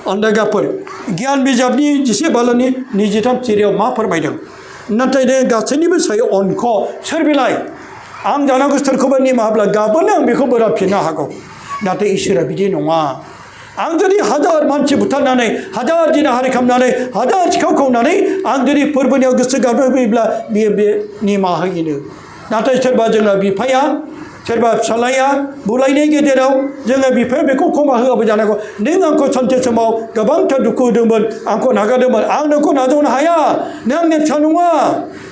अन्दागाफोर गियान बिजाबनि जिसे बालानि 23 सिरियाव मा फोरमायदों नाथाय नों गासैनिबो सायाव अनख सोर बेलाय आं जानांगौ सोरखौबा निमाहाब्ला गाबोनो आं बेखौ बोराबफिननो हागौ नाथाय इसोरा बिदि नङा आं जुदि हाजार मानसि बुथारनानै हाजार जिनाहारि खालामनानै हाजार सिखाव खावनानै आं जुदि फोरबोनियाव गोसो गाब्रबोयोब्ला बियो बे निमाहा होयोनो नाथाय सोरबा जोंना बिफाया सोरबा फिसालाया बुलायनाय गेजेराव जोङो बिफाया बेखौ खमा होआबो जानांगौ नों आंखौ सानसे समाव गोबांथार दुखु होदोंमोन आंखौ नागारदोंमोन आं नोंखौ नाजावनो हाया नों आंनि फिसा नङा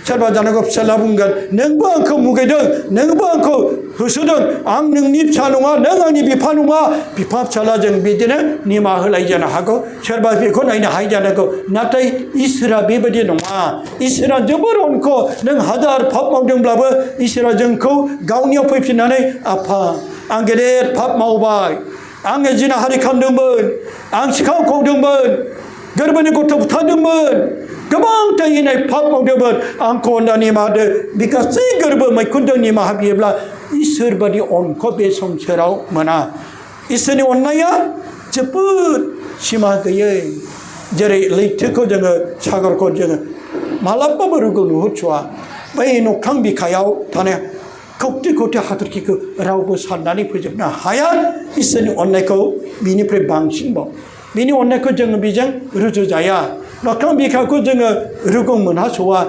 सोरबा जानांगौ फिसाला बुंगोन नोंबो आंखौ मुगैदों नोंबो आंखौ होसोदों आं नोंनि फिसा नङा नों आंनि बिफा नङा बिफा फिसाला जों बिदिनो निमाहा होलाय जानो हागौ सोरबा बेखौ नायनो हायै जानांगौ नाथाय इसोरा बेबायदि नङा इसोरा जोबोर अनख नों हाजार पाप मावदोंब्लाबो इसोरा जोंखौ गावनियाव फैफिननानै आफा आं गेदेर पाप मावबाय आङो जिनाहारि खालामदोंमोन आं सिखाव खावदोंमोन गोरबोनि गथ' बुथारदोंमोन गोबांथार इनाय पाप मावदोंमोन आंखौ अनना निमाहा होदो बे गासै गोरबो मैखुनजों निमाहा बियोब्ला इसोर बादि अनख बे संसाराव मोना इसोरनि अननाया जोबोद सिमा गैयै जेरै लैथोखौ जोङो सागरखौ जोङो मालाबाबो रुगु नुहुरस'वा बै नख्रां बिखायाव थानाय खौथि खौथि हाथरखिखौ रावबो साननानै फोजोबनो हाया इसोरनि अननायखौ बिनिफ्राय बांसिनबाव बिनि अननायखौ जोङो बेजों रुजुजाया नख्रां बिखाखौ जोङो रुगुं मोनहास'वा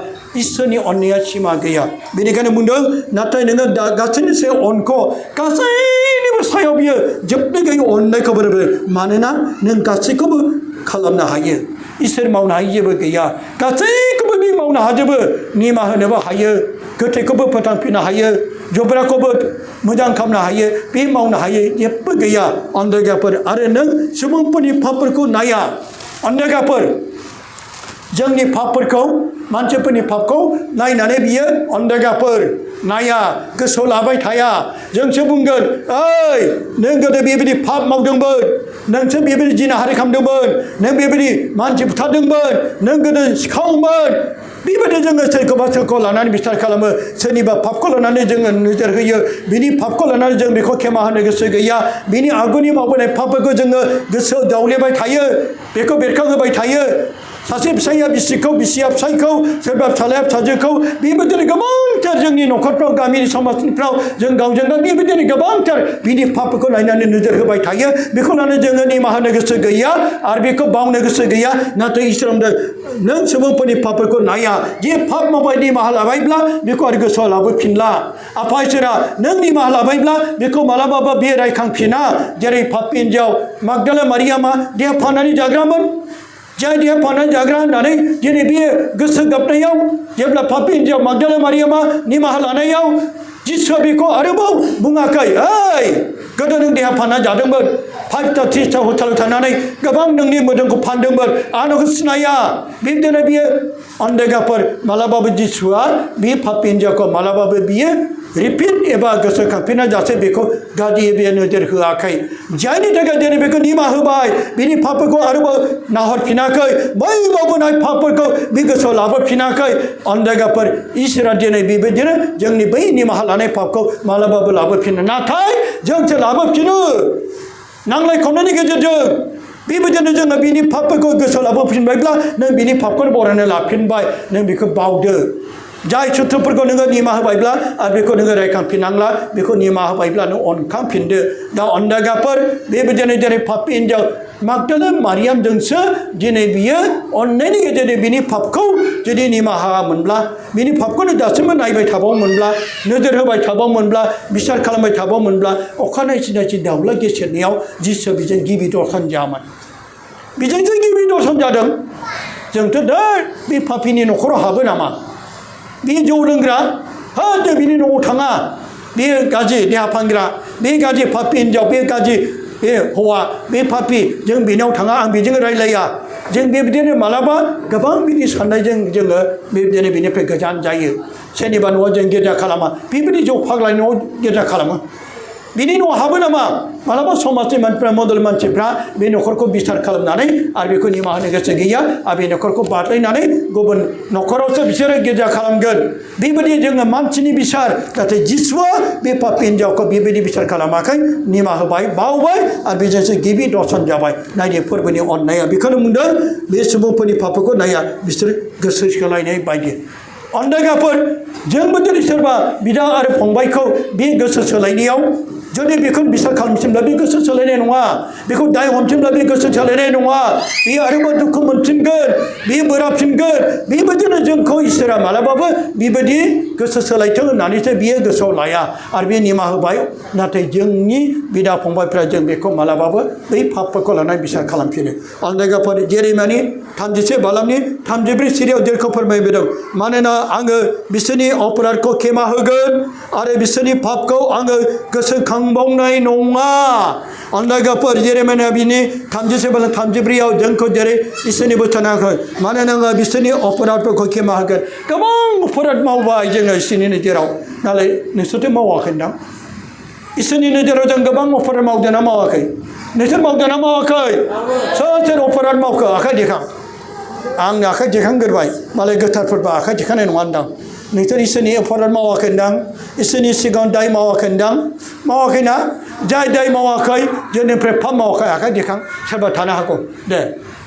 इसोरनि अननाया सिमा गैया बेनिखायनो बुंदों नाथाय नोङो गासैनि सायाव अनख गासैनिबो सायाव बियो जोबनो गैयै अननायखौ बोरै मानोना नों गासैखौबो खालामनो हायो इसोर मावनो हायै जेबो गैया गासैखौबो बे मावनो हाजोबो निमाहा होनोबो हायो गोथैखौबो फोथांफिननो हायो जब्राखौबो मोजां खालामनो हायो बे मावनो हायो जेबो गैया अन्धगाफोर आरो नों सुबुंफोरनि पापफोरखौ नाया अन्धगाफोर जोंनि पापफोरखौ मानसिफोरनि पापखौ नायनानै बियो अन्धगाफोर नाया गोसोआव लाबाय थाया जोंसो बुंगोन ओइ नों गोदो बेबायदि पाप मावदोंमोन नोंसो बेबायदि जिनाहारि खालामदोंमोन नों बेबायदि मानसि बुथारदोंमोन नों गोदो सिखावमोन बेबायदि जोङो सोरखौबा सोरखौ लानानै बिसार खालामो सोरनिबा पापखौ लानानै जोङो नोजोर होयो बिनि पापखौ लानानै जों बेखौ खेमा होनो गोसो गैया बिनि आगुनि मावबोनाय पापफोरखौ जोङो गोसोआव दावलेबाय थायो बेखौ बेरखांहोबाय थायो सासे फिसाइया बिसिखौ बिसिया फिसाइखौ सोरबा फिसालाया फिसाजोखौ बेबायदिनो गोबांथार जोंनि न'खरफ्राव गामिनि समाजफ्राव जों गावजों गाव बेबायदिनो गोबांथार बिनि पापफोरखौ नायनानै नोजोर होबाय थायो बेखौ लानानै जोङो निमाहा होनो गोसो गैया आरो बेखौ बावनो गोसो गैया नाथाय इसोर नों सुबुंफोरनि पापफोरखौ नाया जे पाप मावबाय निमाहा लाबायब्ला बेखौ आरो गोसोआव लाबोफिनला आफा इसोरा नों निमाहा लाबायब्ला बेखौ मालाबाबो बे रायखांफिना जेरै पापि हिन्जाव मागदाला मारियामा देहा फाननानै जाग्रामोन जाय देहा फाननानै जाग्रा होननानै दिनै बे गोसो गाबनायाव जेब्ला पापि हिन्जाव मागदाला मारियामा निमाहा लानायाव जिसुआ बेखौ आरोबाव बुङाखै ओइ गोदो नों देहा फाननानै जादोंमोन 5टा 3टा हटेलाव थानानै गोबां नोंनि मोदोमखौ फानदोंमोन आं नोंखौ सिनाया बिदिनो बियो अन्धगाफोर मालाबाबो जिसुआ बे पापि हिन्जावखौ मालाबाबो बियो रिपिट एबा गोसोखांफिना जासे बेखौ गाज्रि बे नोजोर होआखै जायनि थाखाय दिनै बेखौ निमाहा होबाय बिनि पापफोरखौ आरोबाव नाहरफिनाखै बै मावबोनाय पापफोरखौ बे गोसोआव लाबोफिनाखै अन्धगाफोर इसोरा दिनै बेबायदिनो जोंनि बै निमाहा लानाय पापखौ मालाबाबो लाबोफिनो नाथाय जोंसो लाबोफिनो नांलाय खमलायनि गेजेरजों बेबायदिनो जोङो बिनि पापफोरखौ गोसोआव लाबोफिनबायब्ला नों बिनि पापखौ बरायना लाफिनबाय नों बेखौ बावदो जाय सुथुरफोरखौ नोङो निमाहा होबायब्ला आरो बेखौ नोङो रायखांफिननांला बेखौ निमाहा होबायब्ला नों अनखांफिनदो दा अन्धगाफोर बेबायदिनो जेरै पापि हिन्जाव मागदाला मारियामजोंसो दिनै बियो अननायनि गेजेरजों बिनि पापखौ जुदि निमाहा मोनब्ला बिनि पापखौनो दासिमबो नायबाय थाबावोमोनब्ला नोजोर होबाय थाबावोमोनब्ला बिसार खालामबाय थाबावोमोनब्ला अखानायै सिनायथि दाउला गेसेरनायाव जिसु बेजों गिबि दर्शन जायामोन बेजोंसो गिबि दर्शन जादों जोंथ' दा बे पापिनि न'खराव हाबो नामा बे जौ लोंग्रा जों बिनि न'आव थाङा बे गाज्रि देहा फानग्रा बे गाज्रि पापि हिन्जाव बे गाज्रि बे हौवा बे पापि जों बेनाव थाङा आं बेजों रायलाया जों बेबायदिनो मालाबा गोबां बिदि साननायजों जोङो बेबायदिनो बेनिफ्राय गोजान जायो सोरनिबा न'आव जों गिर्जा खालामा बेबायदि जौ फाग्लानि न'आव गिर्जा खालामो बिनि न'आव हाबो नामा मालाबा समाजनि मानसिफ्रा मदल मानसिफ्रा बे न'खरखौ बिसार खालामनानै आरो बेखौ निमाहा होनो गोसो गैया आरो बे न'खरखौ बारलायनानै गुबुन न'खरावसो बिसोरो गिर्जा खालामगोन बेबायदि जोङो मानसिनि बिसार नाथाय जिसुआ बे पापि हिन्जावखौ बेबायदि बिसार खालामाखै निमाहा होबाय बावबाय आरो बेजोंसो गिबि दर्शन जाबाय नायदो फोरबोनि अननाया बेखौनो बुंदों बे सुबुंफोरनि पापखौ नाया बिसोर गोसो सोलायनाय बायदि अनदायगाफोर जोंबो जुदि सोरबा बिदा आरो फंबायखौ बे गोसो सोलायनायाव जुदि बेखौ बिसार खालामफिनब्ला बे गोसो सोलायनाय नङा बेखौ दाय हमफिनब्ला बे गोसो सोलायनाय नङा बे आरोबाव दुखु मोनफिनगोन बे बोराबफिनगोन बेबायदिनो जोंखौ इसोरा मालाबाबो बेबायदि गोसो सोलायथों होननानैसो बियो गोसोआव लाया आरो बे निमाहा होबाय नाथाय जोंनि बिदा फंबायफ्रा जों बेखौ मालाबाबो बै पापफोरखौ लानानै बिसार खालामफिनो अनदायगाफोर जेरै माने 37 बालामनि 34 सिरियाव जेरखौ फोरमायबोदों मानोना आङो बिसोरनि अपराधखौ खेमा होगोन आरो बिसोरनि पापखौ आङो गोसोखांबावनाय नङा अनदायगाफोर जेरै माने बिनि 37 बालाम 34आव जोंखौ जेरै इसोरनि बोसोन होयाखै मानोना आङो बिसोरनि अपराधफोरखौ खेमा होगोन गोबां अपराध मावबाय जोङो इसोरनि नोजोराव नालाय नोंसोरथ' मावाखैदां इसोरनि नोजोराव जों गोबां अपराध मावदों ना मावाखै नोंसोर मावदों ना मावाखै सोर अपराध मावखो आखाइ दिखां आं आखाइ दिखांग्रोबाय मालाय गोथारफोरबा आखाइ दिखांनाय नङा होनदां नोंसोर इसोरनि अपराध मावाखैदां इसोरनि सिगाङाव दाय मावाखैदां मावाखैना जाय दाय मावाखै जोंनिफ्राय पाप मावाखै आखाइ दिखां सोरबा थानो हागौ दे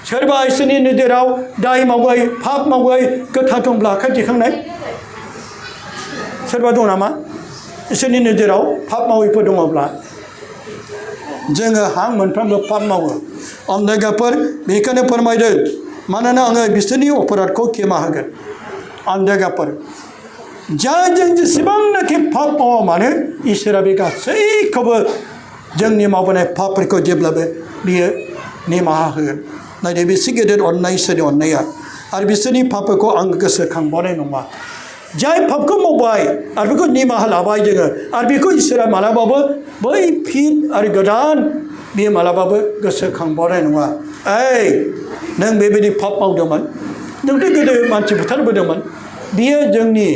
सोरबा इसोरनि नोजोराव दाय मावै पाप मावै गोथार दंब्ला आखाइ दिखांनाय सोरबा दं नामा इसोरनि नोजोराव पाप मावैफोर दङब्ला जोङो हां मोनफ्रोमबो पाप मावो अनदायगाफोर बेखौनो फोरमायदों मानोना आङो बिसोरनि अपराधखौ खेमा होगोन अनदायगाफोर जायजों जेसेबांनाखि पाप मावा मानो इसोरा बे गासैखौबो जोंनि मावबोनाय पापफोरखौ जेब्लाबो बियो निमाहा होगोन नाथाय बेसे गेदेर अननाय इसोरनि अननाया आरो बिसोरनि पापफोरखौ आं गोसोखांबावनाय नङा जाय पापखौ मावबाय आरो बेखौ निमाहा लाबाय जोङो आरो बेखौ इसोरा मालाबाबो बै फिन आरो गोदान बेयो मालाबाबो गोसोखांबावनाय नङा ओइ नों बेबायदि पाप मावदोंमोन नोंथ' गोदो मानसि बुथारबोदोंमोन बियो जोंनि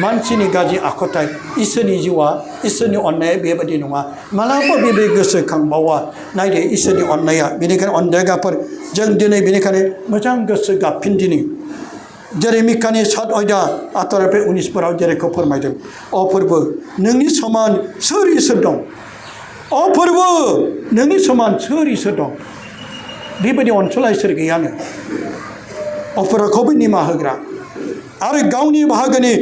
मानसिनि गाज्रि आखुथाय इसोरनि जिउआ इसोरनि अननाया बेबायदि नङा मालाबा बेबायदि गोसोखांबावा नायदो इसोरनि अननाया बेनिखायनो अनदायगाफोर जों दिनै बेनिखायनो मोजां गोसो गाबफिन दिनै जेरै मिकानि 7 अध्याय 18-19 जेरैखौ फोरमायदों अ फोरबो नोंनि समान सोर इसोर दं अ फोरबो नोंनि समान सोर इसोर दं बेबायदि अनसुला इसोर गैयानो अपराधखौबो निमाहा होग्रा आरो गावनि बाहागोनि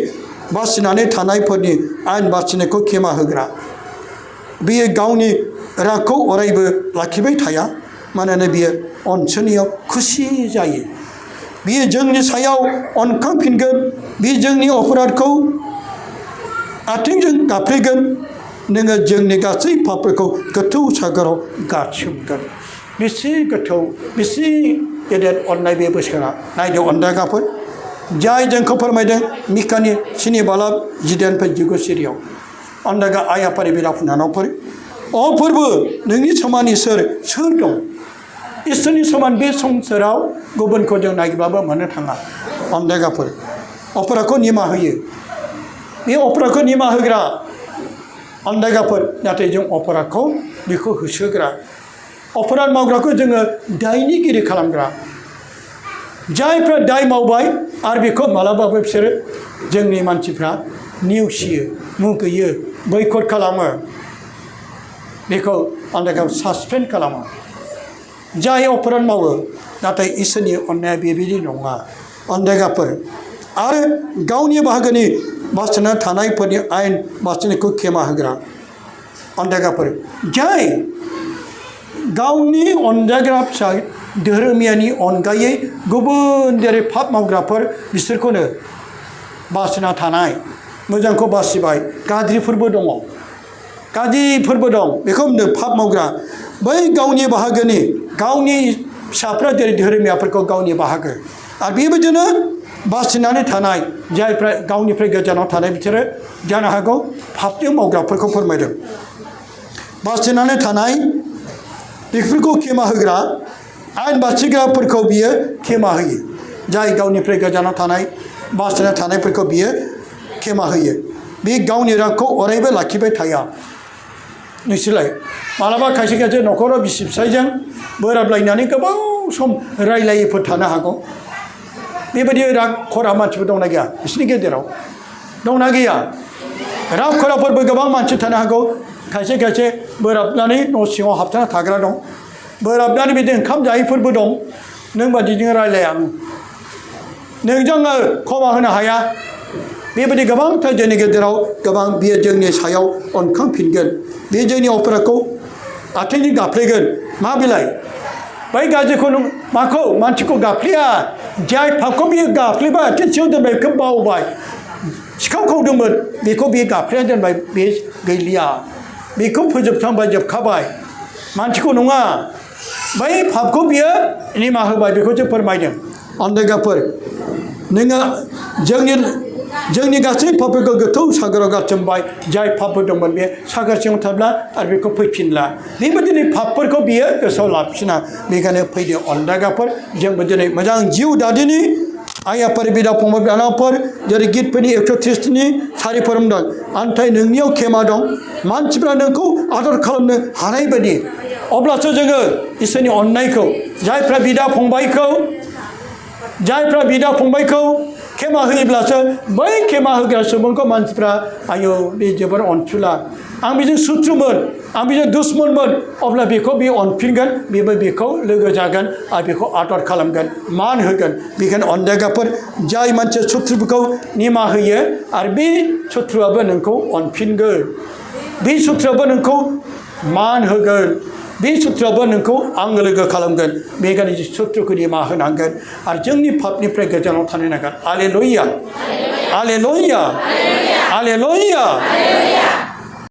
बासिनानै थानायफोरनि आयेन बासिनायखौ खेमा होग्रा बियो गावनि रागखौ अरायबो लाखिबाय थाया मानोना बियो अनसुनियाव खुसि जायो बियो जोंनि सायाव अनखांफिनगोन बे जोंनि अपराधखौ आथिंजों गाफ्लेगोन नोङो जोंनि गासै पापफोरखौ गोथौ सागराव गारसोमगोन बेसे गोथौ बेसे गेदेर अननाय बे बोसोरा नायदो अनदायगाफोर जाय जोंखौ फोरमायदों मिकानि 7 बालाम 19-19 सिरियाव अनदायगा आइ आफानि बिदा फंबायफोर अ फोरबो नोंनि समान इसोर सोर दं इसोरनि समान बे संसाराव गुबुनखौ जों नागिरबाबो मोननो थाङा अनदायगाफोर अपराधखौ निमाहा होयो बे अपराधखौ निमाहा होग्रा अनदायगाफोर नाथाय जों अपराधखौ बेखौ होसोग्रा अपराध मावग्राखौ जोङो दायनिगिरि खालामग्रा जायफ्रा दाय मावबाय आरो बेखौ मालाबाबो बिसोरो जोंनि मानसिफ्रा नेवसियो मुगैयो बैकट खालामो बेखौ अनदायगाव सासपेन्ड खालामो जाय अपराध मावो नाथाय इसोरनि अननाया बेबायदि नङा अनदायगाफोर आरो गावनि बाहागोनि बासिना थानायफोरनि आयेन बासिनायखौ खेमा होग्रा अनदायगाफोर जाय गावनि अनजाग्रा फिसा धोरोमियानि अनगायै गुबुन जेरै पाप मावग्राफोर बिसोरखौनो बासिना थानाय मोजांखौ बासिबाय गाज्रिफोरबो दङ गाज्रिफोरबो दं बेखौ होनदों पाप मावग्रा बै गावनि बाहागोनि गावनि फिसाफ्रा जेरै धोरोमियाफोरखौ गावनि बाहागो आरो बेबायदिनो बासिनानै थानाय जायफ्रा गावनिफ्राय गोजानाव थानाय बिसोरो जानो हागौ पापजों मावग्राफोरखौ फोरमायदों बासिनानै थानाय बेफोरखौ खेमा होग्रा आयेन बासिग्राफोरखौ बियो खेमा होयो जाय गावनिफ्राय गोजानाव थानाय बासिना थानायफोरखौ बियो खेमा होयो बे गावनि रागखौ अरायबो लाखिबाय थाया नोंसोरलाय मालाबा खायसे खायसे न'खराव बिसि फिसायजों बोराबलायनानै गोबाव सम रायलायैफोर थानो हागौ बेबायदि राग खरा मानसिफोर दंना गैया बिसोरनि गेजेराव दंना गैया राग खराफोरबो गोबां मानसि थानो हागौ खायसे खायसे बोराबनानै न' सिङाव हाबथाना थाग्रा दं बोराबनानै बिदि ओंखाम जायैफोरबो दं नों बादिजों रायलाया नोंजों क्षमा होनो हाया बेबायदि गोबांथार जोंनि गेजेराव गोबां बियो जोंनि सायाव अनखांफिनगोन बे जोंनि अपेराखौ आथिंजों गाफ्लेगोन मा बिलाइ बै गाज्रिखौ माखौ मानसिखौ गाफ्लेया जाय पापखौ बियो गाफ्लेबाय आथिं सिङाव दोनबाय बेखौ बावबाय सिखाव खावदोंमोन बेखौ बियो गाफ्लेना दोनबाय बे गैलिया बेखौ फोजोबस्रांबाय जोबखाबाय मानसिखौ नङा बै पापखौ बियो निमाहा होबाय बेखौसो फोरमायदों अनदायगाफोर नोङो जोंनि गासै पापफोरखौ गोथौ सागराव गारसोमबाय जाय पापफोर दंमोन बे सागर सिङाव थाब्ला आरो बेखौ फैफिनला बेबायदिनो पापफोरखौ बियो गोसोआव लाफिना बेखायनो फैदो अनदायगाफोर जोंबो दिनै मोजां जिउ दादिनि आइ आफानि बिदा फंबाय बिनानावफोर जेरै गितफोरनि 130नि सारि फोरोंदों आन्थाय नोंनियाव खेमा दं मानसिफ्रा नोंखौ आदर खालामनो हानाय बायदि अब्लासो जोङो इसोरनि अननायखौ जायफ्रा बिदा फंबायखौ खेमा होयोब्लासो बै खेमा होग्रा सुबुंखौ मानसिफ्रा आयौ बे जोबोर अनसुला आं बेजों सुथ्रुमोन आं बेजों दुश्मनमोन अब्ला बेखौ बे अनफिनगोन बेबो बेखौ लोगो जागोन आरो बेखौ आदर खालामगोन मान होगोन बेखायनो अनदायगाफोर जाय मानसिया सुथ्रुफोरखौ निमाहा होयो आरो बे सुथ्रुआबो नोंखौ अनफिनगोन बे सुथ्रुआबो नोंखौ मान होगोन बे सुथ्रुआबो नोंखौ आंनो लोगो खालामगोन बेखायनो सुथ्रुखौ निमाहा होनांगोन आरो जोंनि पापनिफ्राय गोजानाव थानो नांगोन आलेलुया आलेलुया आलेलुया